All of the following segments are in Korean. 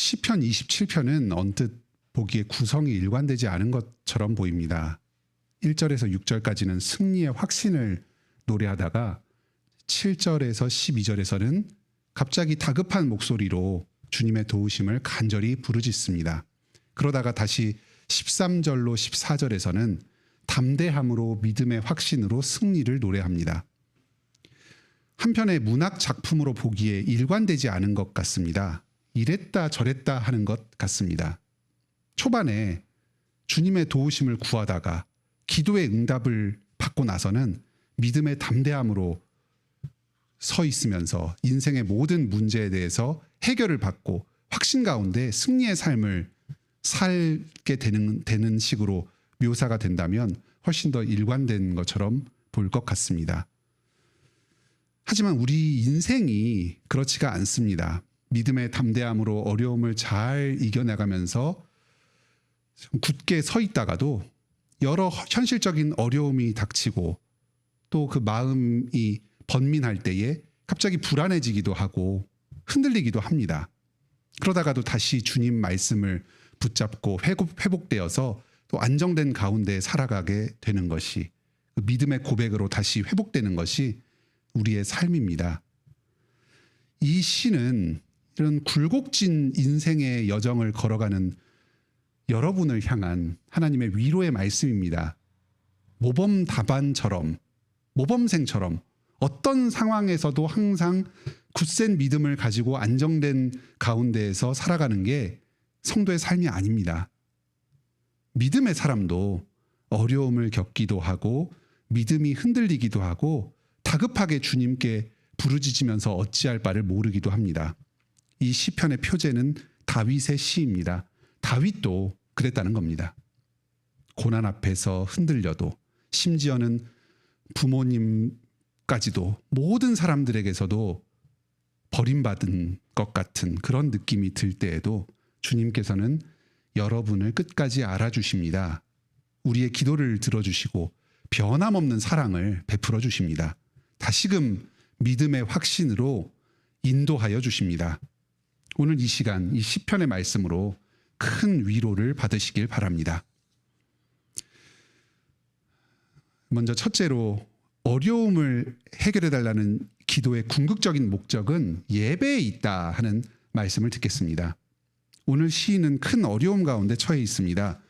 시편 27편은 언뜻 보기에 구성이 일관되지 않은 것처럼 보입니다. 1절에서 6절까지는 승리의 확신을 노래하다가 7절에서 12절에서는 갑자기 다급한 목소리로 주님의 도우심을 간절히 부르짖습니다. 그러다가 다시 13절로 14절에서는 담대함으로 믿음의 확신으로 승리를 노래합니다. 한편의 문학 작품으로 보기에 일관되지 않은 것 같습니다. 이랬다 저랬다 하는 것 같습니다. 초반에 주님의 도우심을 구하다가 기도의 응답을 받고 나서는 믿음의 담대함으로 서 있으면서 인생의 모든 문제에 대해서 해결을 받고 확신 가운데 승리의 삶을 살게 되는 식으로 묘사가 된다면 훨씬 더 일관된 것처럼 보일 것 같습니다. 하지만 우리 인생이 그렇지가 않습니다. 믿음의 담대함으로 어려움을 잘 이겨나가면서 굳게 서 있다가도 여러 현실적인 어려움이 닥치고 또 그 마음이 번민할 때에 갑자기 불안해지기도 하고 흔들리기도 합니다. 그러다가도 다시 주님 말씀을 붙잡고 회복되어서 또 안정된 가운데 살아가게 되는 것이 그 믿음의 고백으로 다시 회복되는 것이 우리의 삶입니다. 이 시는 이런 굴곡진 인생의 여정을 걸어가는 여러분을 향한 하나님의 위로의 말씀입니다. 모범생처럼 어떤 상황에서도 항상 굳센 믿음을 가지고 안정된 가운데에서 살아가는 게 성도의 삶이 아닙니다. 믿음의 사람도 어려움을 겪기도 하고 믿음이 흔들리기도 하고 다급하게 주님께 부르짖으면서 어찌할 바를 모르기도 합니다. 이 시편의 표제는 다윗의 시입니다. 다윗도 그랬다는 겁니다. 고난 앞에서 흔들려도 심지어는 부모님까지도 모든 사람들에게서도 버림받은 것 같은 그런 느낌이 들 때에도 주님께서는 여러분을 끝까지 알아주십니다. 우리의 기도를 들어주시고 변함없는 사랑을 베풀어 주십니다. 다시금 믿음의 확신으로 인도하여 주십니다. 오늘 이 시간 이 시편의 말씀으로 큰 위로를 받으시길 바랍니다. 먼저 첫째로 어려움을 해결해달라는 기도의 궁극적인 목적은 예배에 있다 하는 말씀을 듣겠습니다. 오늘 시인은 큰 어려움 가운데 처해 있습니다.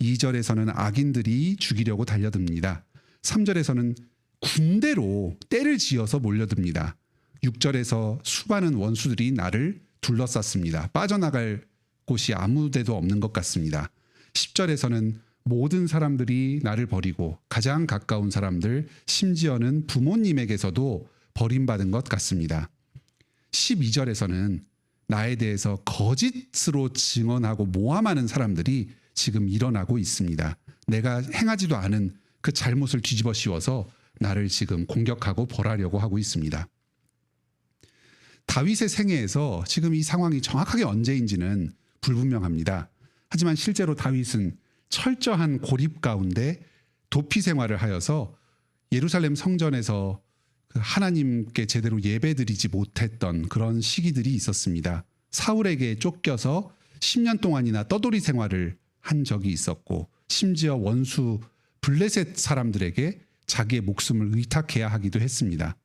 2절에서는 악인들이 죽이려고 달려듭니다. 3절에서는 군대로 떼를 지어서 몰려듭니다. 6절에서 수많은 원수들이 나를 둘러쌌습니다. 빠져나갈 곳이 아무 데도 없는 것 같습니다. 10절에서는 모든 사람들이 나를 버리고 가장 가까운 사람들, 심지어는 부모님에게서도 버림받은 것 같습니다. 12절에서는 나에 대해서 거짓으로 증언하고 모함하는 사람들이 지금 일어나고 있습니다. 내가 행하지도 않은 그 잘못을 뒤집어 씌워서 나를 지금 공격하고 벌하려고 하고 있습니다. 다윗의 생애에서 지금 이 상황이 정확하게 언제인지는 불분명합니다. 하지만 실제로 다윗은 철저한 고립 가운데 도피 생활을 하여서 예루살렘 성전에서 하나님께 제대로 예배드리지 못했던 그런 시기들이 있었습니다. 사울에게 쫓겨서 10년 동안이나 떠돌이 생활을 한 적이 있었고 심지어 원수 블레셋 사람들에게 자기의 목숨을 의탁해야 하기도 했습니다.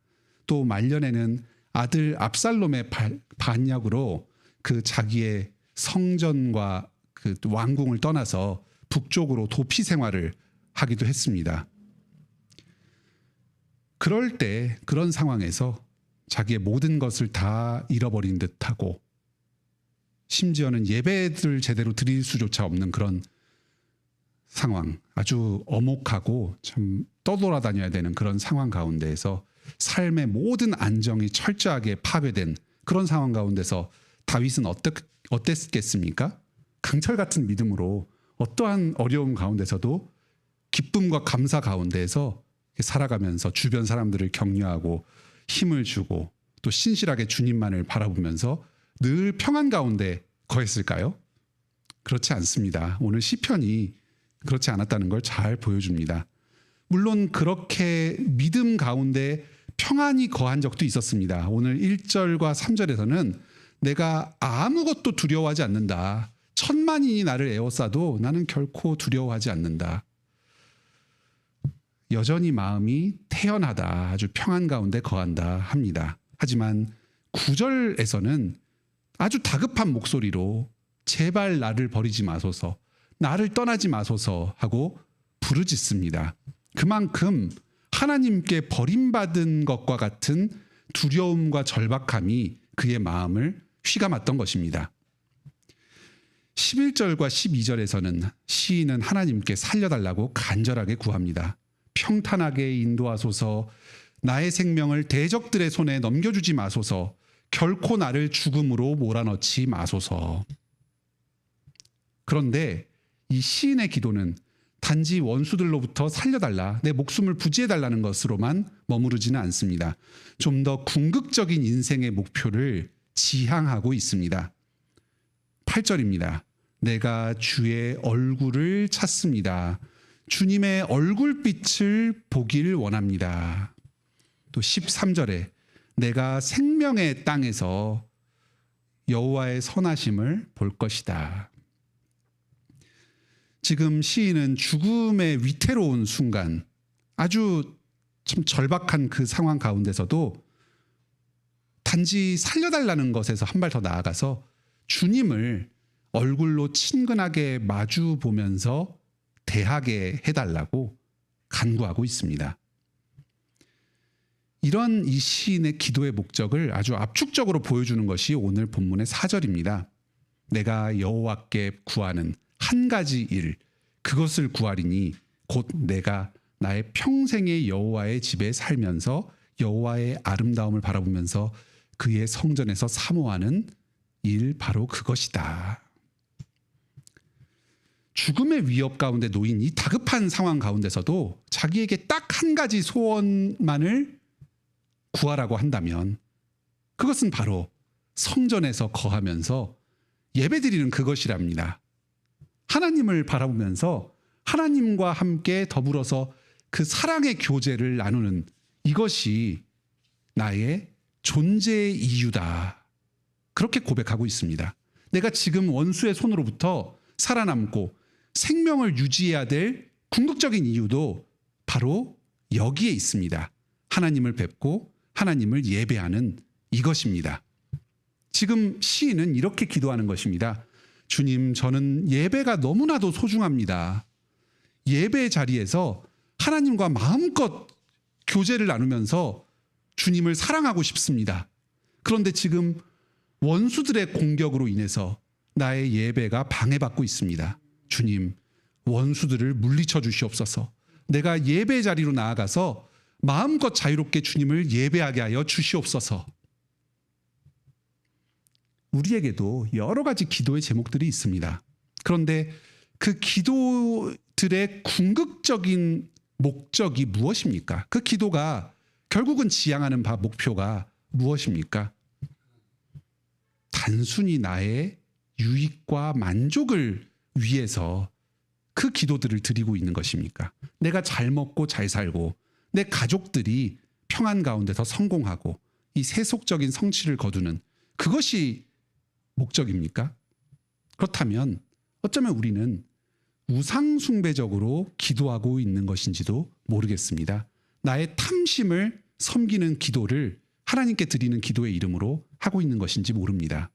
또 말년에는 아들 압살롬의 반역으로 그 자기의 성전과 그 왕궁을 떠나서 북쪽으로 도피 생활을 하기도 했습니다. 그럴 때 그런 상황에서 자기의 모든 것을 다 잃어버린 듯하고 심지어는 예배를 제대로 드릴 수조차 없는 그런 상황, 아주 엄혹하고 참 떠돌아다녀야 되는 그런 상황 가운데에서 삶의 모든 안정이 철저하게 파괴된 그런 상황 가운데서 다윗은 어땠겠습니까? 강철 같은 믿음으로 어떠한 어려움 가운데서도 기쁨과 감사 가운데에서 살아가면서 주변 사람들을 격려하고 힘을 주고 또 신실하게 주님만을 바라보면서 늘 평안 가운데 거했을까요? 그렇지 않습니다. 오늘 시편이 그렇지 않았다는 걸 잘 보여줍니다. 물론 그렇게 믿음 가운데 평안이 거한 적도 있었습니다. 오늘 1절과 3절에서는 내가 아무것도 두려워하지 않는다. 천만인이 나를 에워싸도 나는 결코 두려워하지 않는다. 여전히 마음이 태연하다. 아주 평안 가운데 거한다 합니다. 하지만 9절에서는 아주 다급한 목소리로 제발 나를 버리지 마소서, 나를 떠나지 마소서 하고 부르짖습니다. 그만큼 하나님께 버림받은 것과 같은 두려움과 절박함이 그의 마음을 휘감았던 것입니다. 11절과 12절에서는 시인은 하나님께 살려달라고 간절하게 구합니다. 평탄하게 인도하소서, 나의 생명을 대적들의 손에 넘겨주지 마소서, 결코 나를 죽음으로 몰아넣지 마소서. 그런데 이 시인의 기도는 단지 원수들로부터 살려달라, 내 목숨을 부지해달라는 것으로만 머무르지는 않습니다. 좀 더 궁극적인 인생의 목표를 지향하고 있습니다. 8절입니다. 내가 주의 얼굴을 찾습니다. 주님의 얼굴빛을 보길 원합니다. 또 13절에 내가 생명의 땅에서 여호와의 선하심을 볼 것이다. 지금 시인은 죽음의 위태로운 순간, 아주 좀 절박한 그 상황 가운데서도 단지 살려달라는 것에서 한 발 더 나아가서 주님을 얼굴로 친근하게 마주 보면서 대하게 해달라고 간구하고 있습니다. 이런 이 시인의 기도의 목적을 아주 압축적으로 보여주는 것이 오늘 본문의 4절입니다. 내가 여호와께 구하는 한 가지 일, 그것을 구하리니 곧 내가 나의 평생의 여호와의 집에 살면서 여호와의 아름다움을 바라보면서 그의 성전에서 사모하는 일, 바로 그것이다. 죽음의 위협 가운데 놓인 이 다급한 상황 가운데서도 자기에게 딱 한 가지 소원만을 구하라고 한다면 그것은 바로 성전에서 거하면서 예배드리는 그것이랍니다. 하나님을 바라보면서 하나님과 함께 더불어서 그 사랑의 교제를 나누는 이것이 나의 존재의 이유다. 그렇게 고백하고 있습니다. 내가 지금 원수의 손으로부터 살아남고 생명을 유지해야 될 궁극적인 이유도 바로 여기에 있습니다. 하나님을 뵙고 하나님을 예배하는 이것입니다. 지금 시인은 이렇게 기도하는 것입니다. 주님, 저는 예배가 너무나도 소중합니다. 예배 자리에서 하나님과 마음껏 교제를 나누면서 주님을 사랑하고 싶습니다. 그런데 지금 원수들의 공격으로 인해서 나의 예배가 방해받고 있습니다. 주님, 원수들을 물리쳐 주시옵소서. 내가 예배 자리로 나아가서 마음껏 자유롭게 주님을 예배하게 하여 주시옵소서. 우리에게도 여러 가지 기도의 제목들이 있습니다. 그런데 그 기도들의 궁극적인 목적이 무엇입니까? 그 기도가 결국은 지향하는 바 목표가 무엇입니까? 단순히 나의 유익과 만족을 위해서 그 기도들을 드리고 있는 것입니까? 내가 잘 먹고 잘 살고 내 가족들이 평안 가운데서 성공하고 이 세속적인 성취를 거두는 그것이 목적입니까? 그렇다면 어쩌면 우리는 우상숭배적으로 기도하고 있는 것인지도 모르겠습니다. 나의 탐심을 섬기는 기도를 하나님께 드리는 기도의 이름으로 하고 있는 것인지 모릅니다.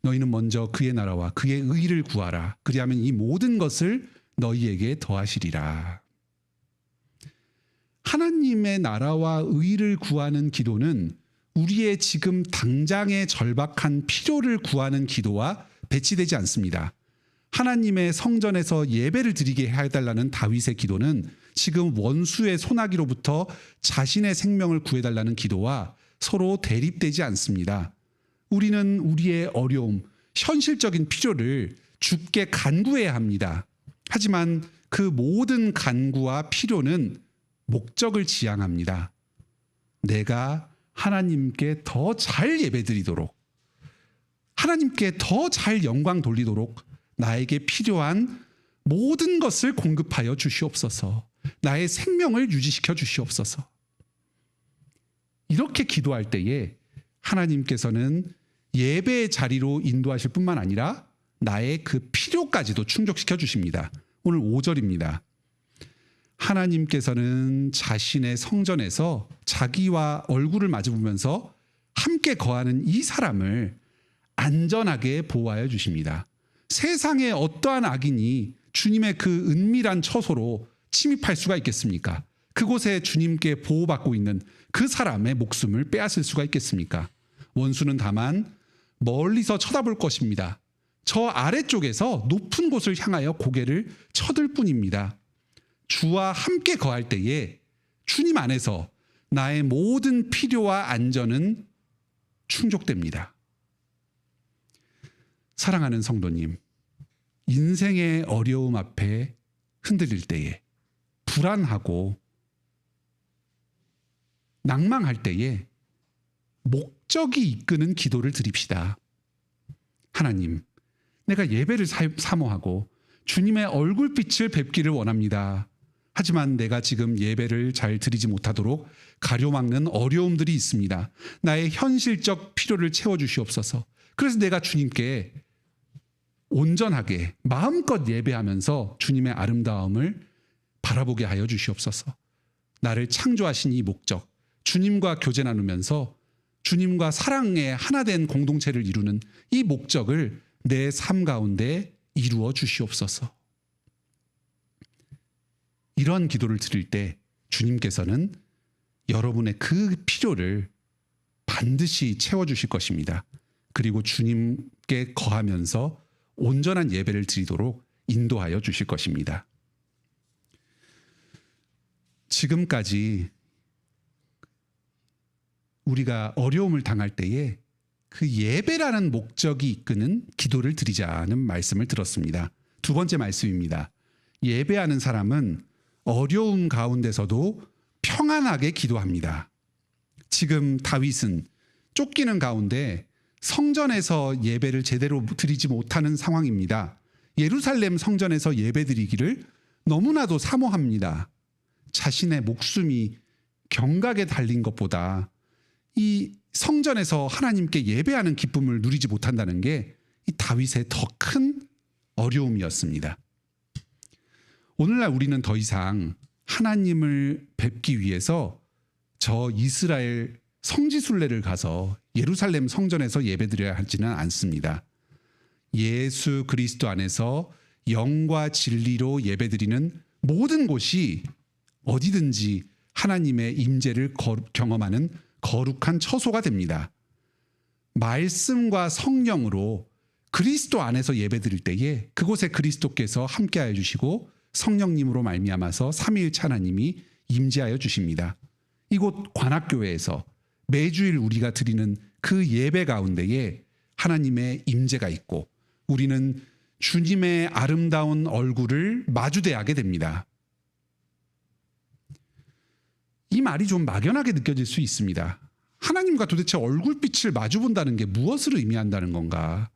너희는 먼저 그의 나라와 그의 의를 구하라. 그리하면 이 모든 것을 너희에게 더하시리라. 하나님의 나라와 의를 구하는 기도는 우리의 지금 당장의 절박한 필요를 구하는 기도와 배치되지 않습니다. 하나님의 성전에서 예배를 드리게 해달라는 다윗의 기도는 지금 원수의 손아귀로부터 자신의 생명을 구해달라는 기도와 서로 대립되지 않습니다. 우리는 우리의 어려움, 현실적인 필요를 주께 간구해야 합니다. 하지만 그 모든 간구와 필요는 목적을 지향합니다. 내가 하나님께 더 잘 예배드리도록, 하나님께 더 잘 영광 돌리도록 나에게 필요한 모든 것을 공급하여 주시옵소서. 나의 생명을 유지시켜 주시옵소서. 이렇게 기도할 때에 하나님께서는 예배의 자리로 인도하실 뿐만 아니라 나의 그 필요까지도 충족시켜 주십니다. 오늘 5절입니다. 하나님께서는 자신의 성전에서 자기와 얼굴을 마주보면서 함께 거하는 이 사람을 안전하게 보호하여 주십니다. 세상의 어떠한 악인이 주님의 그 은밀한 처소로 침입할 수가 있겠습니까? 그곳에 주님께 보호받고 있는 그 사람의 목숨을 빼앗을 수가 있겠습니까? 원수는 다만 멀리서 쳐다볼 것입니다. 저 아래쪽에서 높은 곳을 향하여 고개를 쳐들 뿐입니다. 주와 함께 거할 때에 주님 안에서 나의 모든 필요와 안전은 충족됩니다. 사랑하는 성도님, 인생의 어려움 앞에 흔들릴 때에, 불안하고 낭망할 때에 목적이 이끄는 기도를 드립시다. 하나님, 내가 예배를 사모하고 주님의 얼굴빛을 뵙기를 원합니다. 하지만 내가 지금 예배를 잘 드리지 못하도록 가려막는 어려움들이 있습니다. 나의 현실적 필요를 채워주시옵소서. 그래서 내가 주님께 온전하게 마음껏 예배하면서 주님의 아름다움을 바라보게 하여 주시옵소서. 나를 창조하신 이 목적, 주님과 교제 나누면서 주님과 사랑의 하나된 공동체를 이루는 이 목적을 내 삶 가운데 이루어 주시옵소서. 이런 기도를 드릴 때 주님께서는 여러분의 그 필요를 반드시 채워주실 것입니다. 그리고 주님께 거하면서 온전한 예배를 드리도록 인도하여 주실 것입니다. 지금까지 우리가 어려움을 당할 때에 그 예배라는 목적이 이끄는 기도를 드리자는 말씀을 들었습니다. 두 번째 말씀입니다. 예배하는 사람은 어려움 가운데서도 평안하게 기도합니다. 지금 다윗은 쫓기는 가운데 성전에서 예배를 제대로 드리지 못하는 상황입니다. 예루살렘 성전에서 예배 드리기를 너무나도 사모합니다. 자신의 목숨이 경각에 달린 것보다 이 성전에서 하나님께 예배하는 기쁨을 누리지 못한다는 게 이 다윗의 더 큰 어려움이었습니다. 오늘날 우리는 더 이상 하나님을 뵙기 위해서 저 이스라엘 성지순례를 가서 예루살렘 성전에서 예배드려야 하지는 않습니다. 예수 그리스도 안에서 영과 진리로 예배드리는 모든 곳이 어디든지 하나님의 임재를 경험하는 거룩한 처소가 됩니다. 말씀과 성령으로 그리스도 안에서 예배드릴 때에 그곳에 그리스도께서 함께하여 주시고 성령님으로 말미암아서 삼위일체 하나님이 임재하여 주십니다. 이곳 관악교회에서 매주일 우리가 드리는 그 예배 가운데에 하나님의 임재가 있고 우리는 주님의 아름다운 얼굴을 마주대하게 됩니다. 이 말이 좀 막연하게 느껴질 수 있습니다. 하나님과 도대체 얼굴빛을 마주본다는 게 무엇을 의미한다는 건가?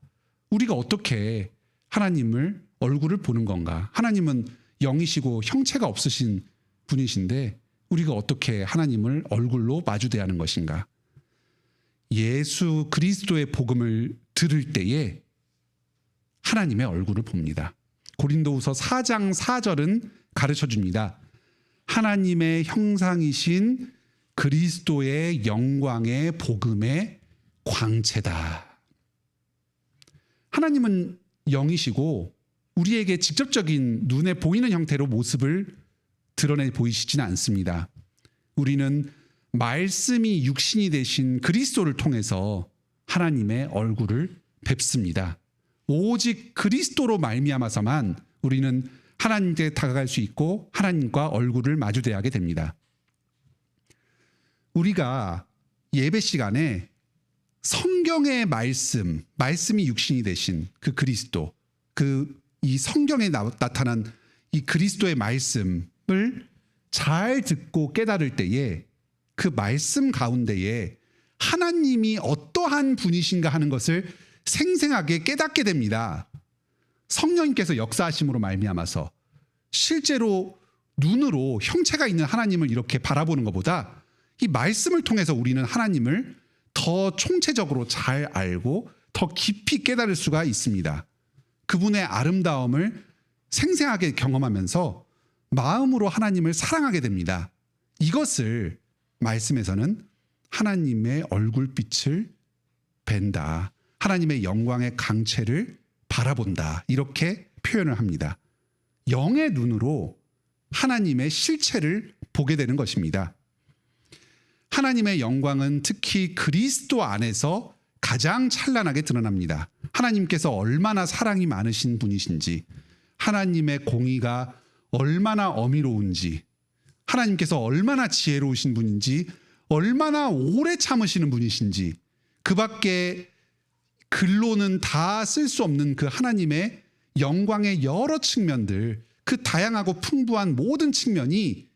우리가 어떻게 하나님을 얼굴을 보는 건가? 하나님은 영이시고 형체가 없으신 분이신데 우리가 어떻게 하나님을 얼굴로 마주대하는 것인가? 예수 그리스도의 복음을 들을 때에 하나님의 얼굴을 봅니다. 고린도후서 4장 4절은 가르쳐 줍니다. 하나님의 형상이신 그리스도의 영광의 복음의 광채다. 하나님은 영이시고 우리에게 직접적인 눈에 보이는 형태로 모습을 드러내 보이시지는 않습니다. 우리는 말씀이 육신이 되신 그리스도를 통해서 하나님의 얼굴을 뵙습니다. 오직 그리스도로 말미암아서만 우리는 하나님께 다가갈 수 있고 하나님과 얼굴을 마주대하게 됩니다. 우리가 예배 시간에 성경의 말씀이 육신이 되신 그 그리스도, 이 성경에 나타난 이 그리스도의 말씀을 잘 듣고 깨달을 때에 그 말씀 가운데에 하나님이 어떠한 분이신가 하는 것을 생생하게 깨닫게 됩니다. 성령님께서 역사하심으로 말미암아서 실제로 눈으로 형체가 있는 하나님을 이렇게 바라보는 것보다 이 말씀을 통해서 우리는 하나님을 더 더 총체적으로 잘 알고 더 깊이 깨달을 수가 있습니다. 그분의 아름다움을 생생하게 경험하면서 마음으로 하나님을 사랑하게 됩니다. 이것을 말씀에서는 하나님의 얼굴빛을 뵌다. 하나님의 영광의 강체를 바라본다. 이렇게 표현을 합니다. 영의 눈으로 하나님의 실체를 보게 되는 것입니다. 하나님의 영광은 특히 그리스도 안에서 가장 찬란하게 드러납니다. 하나님께서 얼마나 사랑이 많으신 분이신지, 하나님의 공의가 얼마나 어미로운지, 하나님께서 얼마나 지혜로우신 분인지, 얼마나 오래 참으시는 분이신지, 그 밖에 글로는 다 쓸 수 없는 그 하나님의 영광의 여러 측면들, 그 다양하고 풍부한 모든 측면이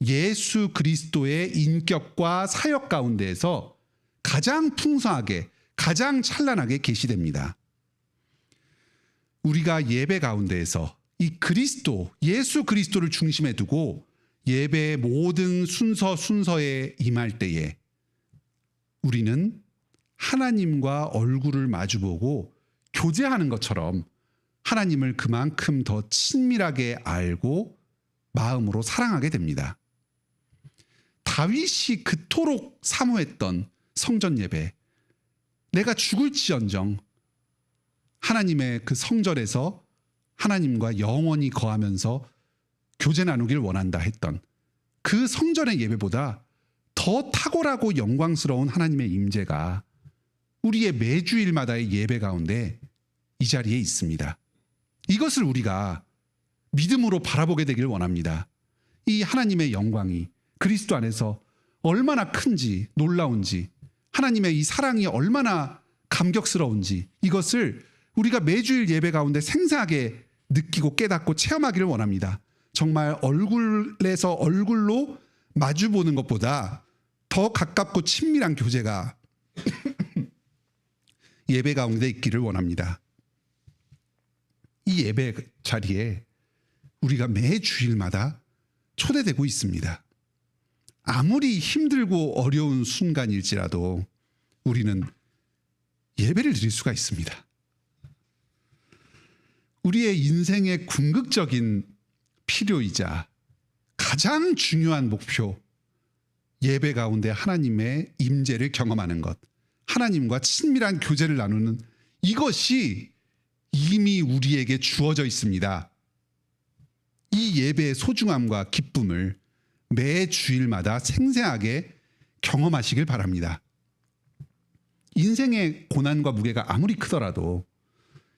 예수 그리스도의 인격과 사역 가운데에서 가장 풍성하게, 가장 찬란하게 계시됩니다. 우리가 예배 가운데에서 이 그리스도, 예수 그리스도를 중심에 두고 예배의 모든 순서에 임할 때에 우리는 하나님과 얼굴을 마주보고 교제하는 것처럼 하나님을 그만큼 더 친밀하게 알고 마음으로 사랑하게 됩니다. 다윗이 그토록 사모했던 성전 예배, 내가 죽을지언정 하나님의 그 성전에서 하나님과 영원히 거하면서 교제 나누길 원한다 했던 그 성전의 예배보다 더 탁월하고 영광스러운 하나님의 임재가 우리의 매주일마다의 예배 가운데 이 자리에 있습니다. 이것을 우리가 믿음으로 바라보게 되길 원합니다. 이 하나님의 영광이 그리스도 안에서 얼마나 큰지, 놀라운지, 하나님의 이 사랑이 얼마나 감격스러운지, 이것을 우리가 매주일 예배 가운데 생생하게 느끼고 깨닫고 체험하기를 원합니다. 정말 얼굴에서 얼굴로 마주보는 것보다 더 가깝고 친밀한 교제가 예배 가운데 있기를 원합니다. 이 예배 자리에 우리가 매 주일마다 초대되고 있습니다. 아무리 힘들고 어려운 순간일지라도 우리는 예배를 드릴 수가 있습니다. 우리의 인생의 궁극적인 필요이자 가장 중요한 목표, 예배 가운데 하나님의 임재를 경험하는 것, 하나님과 친밀한 교제를 나누는 이것이 이미 우리에게 주어져 있습니다. 이 예배의 소중함과 기쁨을 매 주일마다 생생하게 경험하시길 바랍니다. 인생의 고난과 무게가 아무리 크더라도,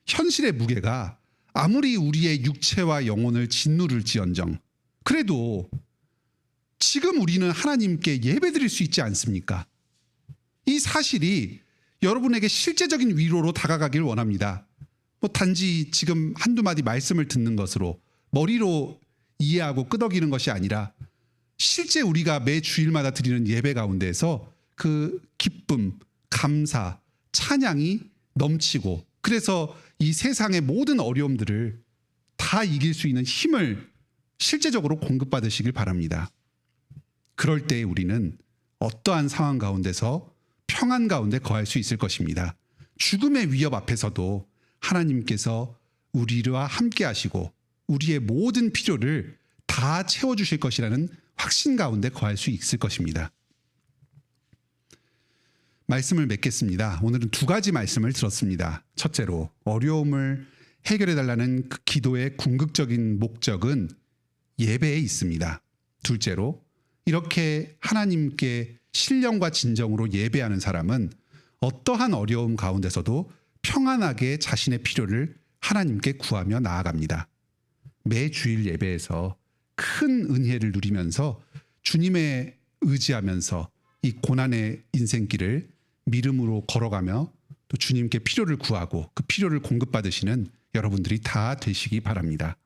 현실의 무게가 아무리 우리의 육체와 영혼을 짓누를지언정, 그래도 지금 우리는 하나님께 예배드릴 수 있지 않습니까? 이 사실이 여러분에게 실제적인 위로로 다가가길 원합니다. 단지 지금 한두 마디 말씀을 듣는 것으로 머리로 이해하고 끄덕이는 것이 아니라 실제 우리가 매 주일마다 드리는 예배 가운데에서 그 기쁨, 감사, 찬양이 넘치고, 그래서 이 세상의 모든 어려움들을 다 이길 수 있는 힘을 실제적으로 공급받으시길 바랍니다. 그럴 때 우리는 어떠한 상황 가운데서 평안 가운데 거할 수 있을 것입니다. 죽음의 위협 앞에서도 하나님께서 우리와 함께 하시고 우리의 모든 필요를 다 채워주실 것이라는 확신 가운데 거할 수 있을 것입니다. 말씀을 맺겠습니다. 오늘은 두 가지 말씀을 들었습니다. 첫째로, 어려움을 해결해달라는 그 기도의 궁극적인 목적은 예배에 있습니다. 둘째로, 이렇게 하나님께 신령과 진정으로 예배하는 사람은 어떠한 어려움 가운데서도 평안하게 자신의 필요를 하나님께 구하며 나아갑니다. 매 주일 예배에서 큰 은혜를 누리면서 주님의 의지하면서 이 고난의 인생길을 믿음으로 걸어가며 또 주님께 필요를 구하고 그 필요를 공급받으시는 여러분들이 다 되시기 바랍니다.